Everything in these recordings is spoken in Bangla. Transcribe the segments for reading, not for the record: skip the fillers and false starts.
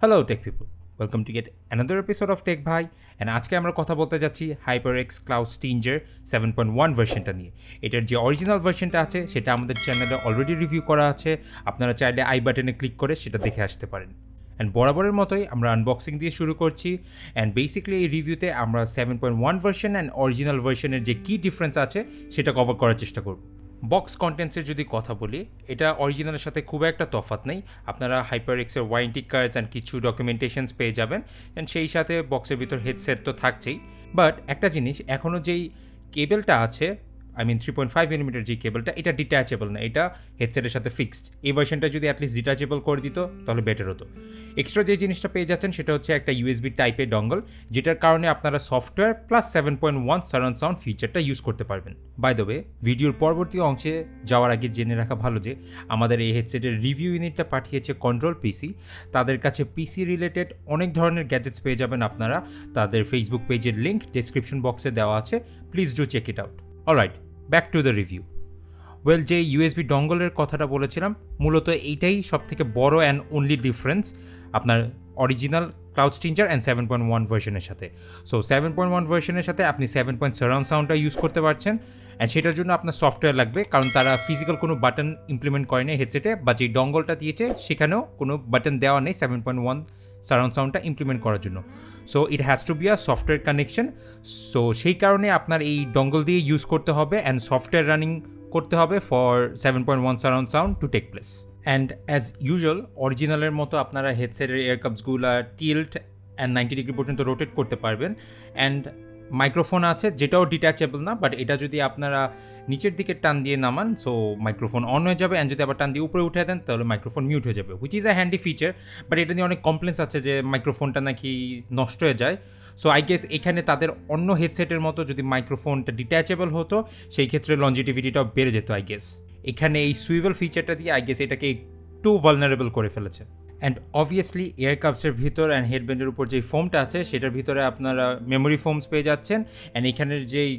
Hello tech people, welcome to yet another episode of tech Bhai. And আজকে আমরা কথা বলতে যাচ্ছি HyperX ক্লাউড স্টিঞ্জার 7.1 ভার্সনটা নিয়ে। এটার যে অরিজিনাল ভার্সনটা আছে সেটা আমাদের চ্যানেলে অলরেডি রিভিউ করা আছে, আপনারা চাইলে আই বাটনে ক্লিক করে সেটা দেখে আসতে পারেন। অ্যান্ড বরাবরের মতোই আমরা আনবক্সিং দিয়ে শুরু করছি। অ্যান্ড বেসিক্যালি এই রিভিউতে আমরা 7.1 ভার্সন অ্যান্ড অরিজিনাল ভার্সনের যে কী ডিফারেন্স আছে সেটা কভার করার চেষ্টা করব। বক্স কন্টেন্টসের যদি কথা বলি, এটা অরিজিনালের সাথে খুব একটা তফাৎ নেই। আপনারা HyperXের ওয়ারেন্টি কার্ডস অ্যান্ড কিছু ডকুমেন্টেশনস পেয়ে যাবেন, অ্যান্ড সেই সাথে বক্সের ভিতর হেডসেট তো থাকছেই। বাট একটা জিনিস, এখনও যেই কেবেলটা আছে, আই মিন 3.5mm যে কেবলটা, এটা ডিট্যাচেবল না, এটা হেডসেটের সাথে ফিক্সড। এই ভার্সনটা যদি অ্যাটলিস্ট ডিট্যাচেবল করে দিত তাহলে বেটার হতো। এক্সট্রা যে জিনিসটা পেয়ে যাচ্ছেন সেটা হচ্ছে একটা USB টাইপের ডঙ্গল, যেটার কারণে আপনারা সফটওয়্যার প্লাস 7.1 সারাউন্ড সাউন্ড ফিচারটা ইউজ করতে পারবেন। বাই দ্য ওয়ে, ভিডিওর পরবর্তী অংশে যাওয়ার আগে জেনে রাখা ভালো যে আমাদের এই হেডসেটের রিভিউ ইউনিটটা পাঠিয়েছে কন্ট্রোল পিসি। তাদের কাছে পিসি রিলেটেড অনেক ধরনের গ্যাজেটস পেয়ে যাবেন আপনারা। তাদের ফেসবুক পেজের লিঙ্ক ডেসক্রিপশন বক্সে দেওয়া আছে, please do check it out. Alright, back to the review. Well, যে ইউএসবি ডঙ্গলের কথাটা বলেছিলাম, মূলত এইটাই সবথেকে বড় অ্যান্ড অনলি ডিফারেন্স আপনার অরিজিনাল ক্লাউড স্টিঞ্জার অ্যান্ড 7.1 ভার্সনের সাথে। সো 7.1 ভার্সনের সাথে আপনি 7 সারাউন্ড সাউন্ডটা ইউজ করতে পারছেন, অ্যান্ড সেটার জন্য আপনার সফটওয়্যার লাগবে, কারণ তারা ফিজিক্যাল কোনো বাটন ইমপ্লিমেন্ট করেনি হেডসেটে, বা যে ডঙ্গলটা দিয়েছে সেখানেও কোনো বাটন দেওয়া নেই 7.1 সারাউন্ড সাউন্ডটা ইমপ্লিমেন্ট করার জন্য। So it has to be a software connection. So সেই কারণে আপনার এই ডঙ্গল দিয়ে ইউজ করতে হবে অ্যান্ড সফটওয়্যার রানিং করতে হবে for 7.1 surround sound to take place. And as usual অরিজিনালের মতো আপনারা হেডসেটের এয়ারকাপসগুলো টিল্ট অ্যান্ড 90 ডিগ্রি পর্যন্ত রোটেট করতে পারবেন। অ্যান্ড মাইক্রোফোন আছে, যেটাও ডিট্যাচেবল না, বাট এটা যদি আপনারা নিচের দিকে টান দিয়ে নামান সো মাইক্রোফোন অন হয়ে যাবে, অ্যান্ড যদি আবার টান দিয়ে উপরে উঠে দেন তাহলে মাইক্রোফোন মিউট হয়ে যাবে, which is a handy feature. But এটা নিয়ে অনেক কমপ্লেন্স আছে যে মাইক্রোফোনটা নাকি নষ্ট হয়ে যায়। সো আই গেস এখানে তাদের অন্য হেডসেটের মতো যদি মাইক্রোফোনটা ডিট্যাচেবল হতো সেই ক্ষেত্রে লঞ্জিটিভিটিটাও বেড়ে যেত আই গেস। এখানে এই সুইভেল ফিচারটা দিয়ে আই গেস এটাকে একটু ভালনারেবল করে ফেলেছে। অ্যান্ড অবভিয়াসলি এয়ারকাপসের ভিতর অ্যান্ড হেডব্যান্ডের উপর যেই ফোমটা আছে সেটার ভিতরে আপনারা মেমোরি ফোমস পেয়ে যাচ্ছেন। অ্যান্ড এখানের যেই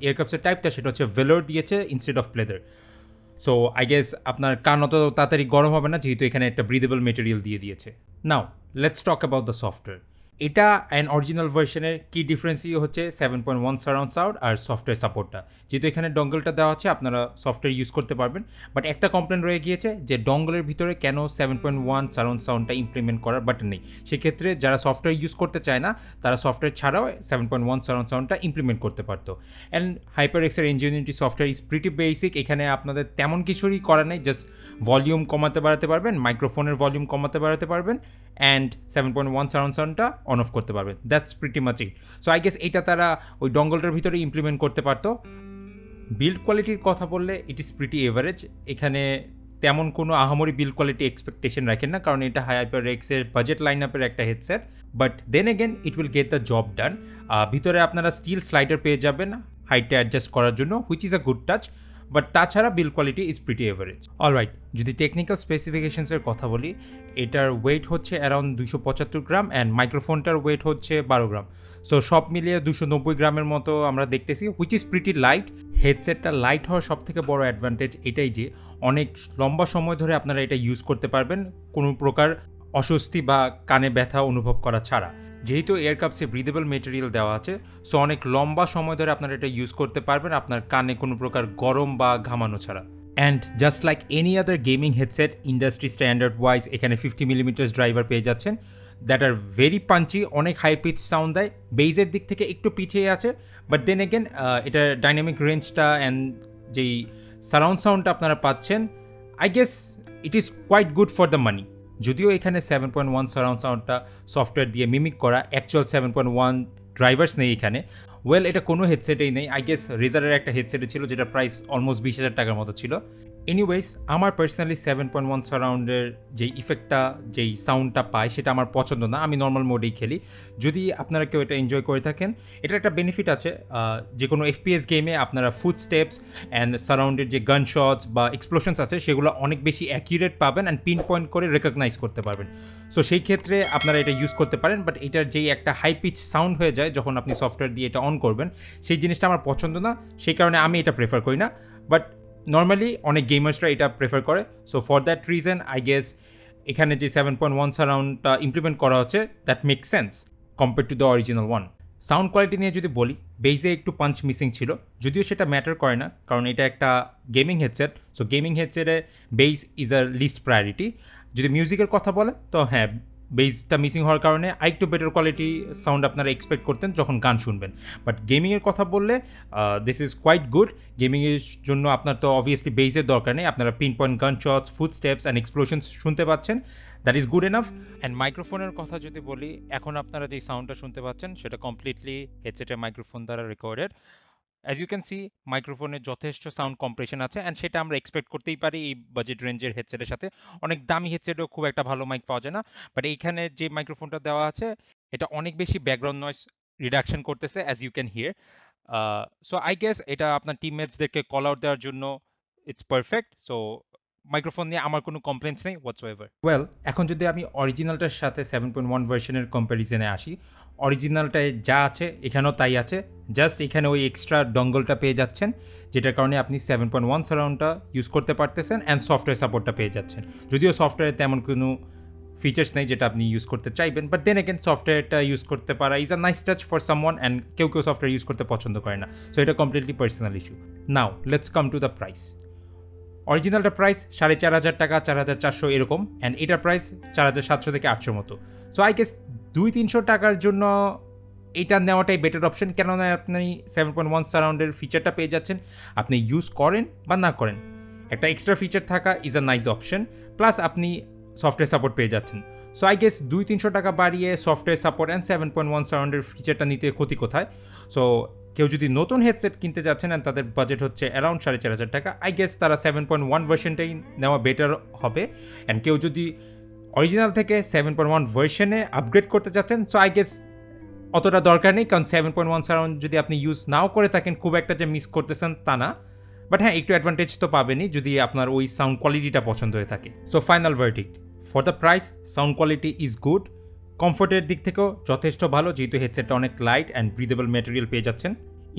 এয়ারকাপসের টাইপটা সেটা হচ্ছে ভেলোর দিয়েছে instead of pleather. So I guess আপনার কান অত তাড়াতাড়ি গরম হবে না, যেহেতু এখানে একটা ব্রিদেবল মেটেরিয়াল দিয়ে দিয়েছে। Now let's talk about the software. এটা অ্যান্ড অরিজিনাল ভার্সনের কী ডিফারেন্সই হচ্ছে 7.1 সারাউন্ড সাউন্ড আর সফটওয়্যার সাপোর্টটা। যেহেতু এখানে ডঙ্গলটা দেওয়া আছে আপনারা সফটওয়্যার ইউজ করতে পারবেন, বাট একটা কমপ্লেন রয়ে গিয়েছে যে ডঙ্গলের ভিতরে কেন 7.1 সারাউন্ড সাউন্ডটা ইমপ্লিমেন্ট করার বাটন নেই। সেক্ষেত্রে যারা সফটওয়্যার ইউজ করতে চায় না তারা সফটওয়্যার ছাড়াও 7.1 সারাউন্ড সাউন্ডটা ইমপ্লিমেন্ট করতে পারতো। অ্যান্ড HyperXের Ngenuity software is pretty basic. এখানে আপনাদের তেমন কিছুরই করা নেই, জাস্ট ভলিউম কমাতে বাড়াতে পারবেন, মাইক্রোফোনের ভলিউম কমাতে বাড়াতে পারবেন, অ্যান্ড 7.1 সারাউন্ড সাউন্ডটা অন অফ করতে পারবেন। That's pretty much it. So I guess এটা তারা ওই ডঙ্গলটার ভিতরে ইমপ্লিমেন্ট করতে পারতো। বিল্ড কোয়ালিটির কথা বললে ইট ইজ প্রিটি এভারেজ। এখানে তেমন কোনো আহামরি বিল্ড কোয়ালিটি এক্সপেকটেশন রাখেন না, কারণ এটা HyperXের বাজেট লাইন আপের একটা headset. But then again it will get the job done. ভিতরে আপনারা স্টিল স্লাইডার পেয়ে যাবেন হাইটটা অ্যাডজাস্ট করার জন্য, which is a good touch. But তাছাড়া build quality is pretty average. Alright, যদি টেকনিক্যাল স্পেসিফিকেশনসের কথা বলি, এটার ওয়েট হচ্ছে অ্যারাউন্ড 275 গ্রাম অ্যান্ড মাইক্রোফোনটার ওয়েট হচ্ছে 12 গ্রাম। সো সব মিলিয়ে 290 গ্রামের মতো আমরা দেখতেছি, হুইচ ইজ প্রিটি লাইট। হেডসেটটা লাইট হওয়ার সব থেকে বড় অ্যাডভান্টেজ এটাই যে অনেক লম্বা সময় ধরে আপনারা এটা ইউজ করতে পারবেন কোনো প্রকার অস্বস্তি বা কানে ব্যথা অনুভব করা ছাড়া। যেহেতু এয়ারকাপসে ব্রিদেবল মেটেরিয়াল দেওয়া আছে, সো অনেক লম্বা সময় ধরে আপনারা এটা ইউজ করতে পারবেন আপনার কানে কোনো প্রকার গরম বা ঘামানো ছাড়া। And just like any other gaming headset, industry standard wise এখানে 50mm ড্রাইভার পেয়ে যাচ্ছেন দ্যাট আর ভেরি পাঞ্চি, অনেক হাই পিচ সাউন্ড দেয়। বেজের দিক থেকে একটু পিছিয়ে আছে, বাট দেন এগেন এটার ডাইনামিক রেঞ্জটা অ্যান্ড যেই সারাউন্ড সাউন্ডটা আপনারা পাচ্ছেন, I guess it is quite good for the money. যদিও এখানে 7.1 সারাউন্ড সাউন্ডটা সফটওয়্যার দিয়ে মিমিক করা, অ্যাকচুয়াল 7.1 ড্রাইভার্স নেই এখানে। ওয়েল, এটা কোনো হেডসেটেই নেই। আই গেস রেজারের একটা হেডসেটে ছিল যেটা প্রাইস অলমোস্ট 20,000 টাকার মতো ছিল। এনিওয়েজ, আমার পার্সোনালি 7.1 সারাউন্ডের যেই ইফেক্টটা, যেই সাউন্ডটা পায় সেটা আমার পছন্দ না। আমি নর্মাল মোডেই খেলি। যদি আপনারা কেউ এটা এনজয় করে থাকেন, এটার একটা বেনিফিট আছে, যে কোনো FPS গেমে আপনারা ফুট স্টেপস অ্যান্ড সারাউন্ডের যে গান শটস বা এক্সপ্লোশনস আছে সেগুলো অনেক বেশি অ্যাকিউরেট পাবেন অ্যান্ড পিন পয়েন্ট করে রেকগনাইজ করতে পারবেন। সো সেই ক্ষেত্রে আপনারা এটা ইউজ করতে পারেন। বাট এটার যেই একটা হাই পিচ সাউন্ড হয়ে যায় যখন আপনি সফটওয়্যার দিয়ে এটা অন করবেন, সেই জিনিসটা আমার পছন্দ না, সেই কারণে আমি এটা প্রেফার করি না। বাট নর্মালি অনেক গেমার্সরা এটা প্রেফার করে। So for that reason I guess এখানে যে 7.1 সারাউন্ডটা ইমপ্লিমেন্ট করা হচ্ছে that make sense compare to the original one. Sound quality নিয়ে যদি বলি, বেসে একটু পাঞ্চ মিসিং ছিল, যদিও সেটা ম্যাটার করে না কারণ এটা একটা গেমিং হেডসেট। সো গেমিং হেডসেটে bass is a least priority. যদি মিউজিকের কথা বলে তো হ্যাঁ, বেসটা মিসিং হওয়ার কারণে আরেকটু বেটার কোয়ালিটি সাউন্ড আপনারা এক্সপেক্ট করতেন যখন গান শুনবেন। বাট গেমিংয়ের কথা বললে দিস ইজ কোয়াইট গুড। গেমিংয়ের জন্য আপনার তো অবভিয়াসলি বেসের দরকার নেই, আপনারা pinpoint gunshots, footsteps and explosions শুনতে পাচ্ছেন, that is good enough. And মাইক্রোফোনের কথা যদি বলি, এখন আপনারা যেই সাউন্ডটা শুনতে পাচ্ছেন সেটা কমপ্লিটলি হেডসেটের মাইক্রোফোন দ্বারা recorded. As you can see মাইক্রোফোনে যথেষ্ট সাউন্ড কম্প্রেশন আছে, অ্যান্ড সেটা আমরা এক্সপেক্ট করতেই পারি এই বাজেট রেঞ্জের হেডসেটের সাথে। অনেক দামি হেডসেটেও খুব একটা ভালো মাইক পাওয়া যায় না, বাট এইখানে যে মাইক্রোফোনটা দেওয়া আছে এটা অনেক বেশি ব্যাকগ্রাউন্ড নয়েজ রিডাকশন করতেছে, as you can hear. So I guess এটা আপনার টিমমেটসদেরকে কল আউট দেওয়ার জন্য ইটস পারফেক্ট। সো মাইক্রোফোন নিয়ে আমার কোনো কমপ্লেন্টস নেই হোয়াটসোএভার। ওয়েল, এখন যদি আমি অরিজিনালটার সাথে 7.1 ভার্সনের কম্প্যারিজনে আসি, অরিজিনালটায় যা আছে এখানেও তাই আছে, জাস্ট এখানে ওই এক্সট্রা ডঙ্গলটা পেয়ে যাচ্ছেন, যেটার কারণে আপনি 7.1 সারাউন্ডটা ইউজ করতে পারতেছেন অ্যান্ড সফটওয়্যার সাপোর্টটা পেয়ে যাচ্ছেন। যদিও সফটওয়্যারে তেমন কোনো ফিচার্স নেই যেটা আপনি ইউজ করতে চাইবেন, বাট দেন এগেন সফটওয়্যারটা ইউজ করতে পারা is a nice touch for someone, and কেউ কেউ সফটওয়্যার ইউজ করতে পছন্দ করে না। সো এটা completely personal issue. Now let's come to the price. অরিজিনালটা প্রাইস 4,500 টাকা, 4,400 এরকম, অ্যান্ড এটার প্রাইস 4,700 থেকে 800 মতো। সো আই গেস 200-300 টাকার জন্য এটা নেওয়াটাই বেটার অপশন, কেননা আপনি 7.1 সারাউন্ডের ফিচারটা পেয়ে যাচ্ছেন, আপনি ইউজ করেন বা না করেন একটা এক্সট্রা ফিচার থাকা is a nice option, plus আপনি সফটওয়্যার সাপোর্ট পেয়ে যাচ্ছেন। সো আই গেস 200-300 টাকা বাড়িয়ে সফটওয়্যার সাপোর্ট অ্যান্ড 7.1 সারাউন্ডের ফিচারটা নিতে ক্ষতি কোথায়? সো কেউ যদি নতুন হেডসেট কিনতে যাচ্ছেন অ্যান্ড তাদের বাজেট হচ্ছে অ্যারাউন্ড 4,500 টাকা, আই গেস তারা 7.1 ভার্সনটাই নেওয়া বেটার হবে। অ্যান্ড কেউ যদি অরিজিনাল থেকে 7.1 ভার্সনে আপগ্রেড করতে চাচ্ছেন, সো আই গেস অতটা দরকার নেই, কারণ 7.1 সারাউন্ড যদি আপনি ইউজ নাও করে থাকেন খুব একটা যে মিস করতেছেন তা না। বাট হ্যাঁ, একটু অ্যাডভান্টেজ তো পাবেনই যদি আপনার ওই সাউন্ড কোয়ালিটিটা পছন্দ হয়ে থাকে। So final verdict for the price, sound quality is good. কমফোর্টের দিক থেকেও যথেষ্ট ভালো, যেহেতু হেডসেটটা অনেক লাইট অ্যান্ড ব্রিদেবল ম্যাটেরিয়াল পেয়ে যাচ্ছেন।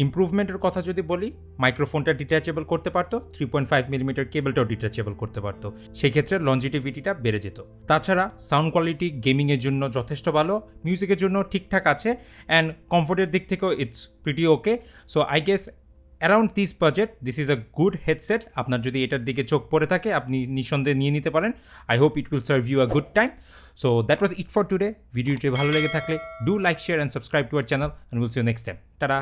ইমপ্রুভমেন্টের কথা যদি বলি, মাইক্রোফোনটা ডিট্যাচেবল করতে পারতো, 3.5 মিলিমিটার কেবলটাও ডিট্যাচেবল করতে পারতো, সেক্ষেত্রে লঞ্জিটিভিটিটা বেড়ে যেত। তাছাড়া সাউন্ড কোয়ালিটি গেমিংয়ের জন্য যথেষ্ট ভালো, মিউজিকের জন্য ঠিকঠাক আছে, অ্যান্ড কমফোর্টের দিক থেকেও it's pretty okay. So I guess around this budget this is a good headset. আপনার যদি এটার দিকে চোখ পড়ে থাকে আপনি নিঃসন্দেহে নিয়ে নিতে পারেন। I hope it will serve you a good time. So that was it for today. ভিডিওটি ভালো লেগে থাকলে do like, share and subscribe to our channel, and will see you next time. Tata.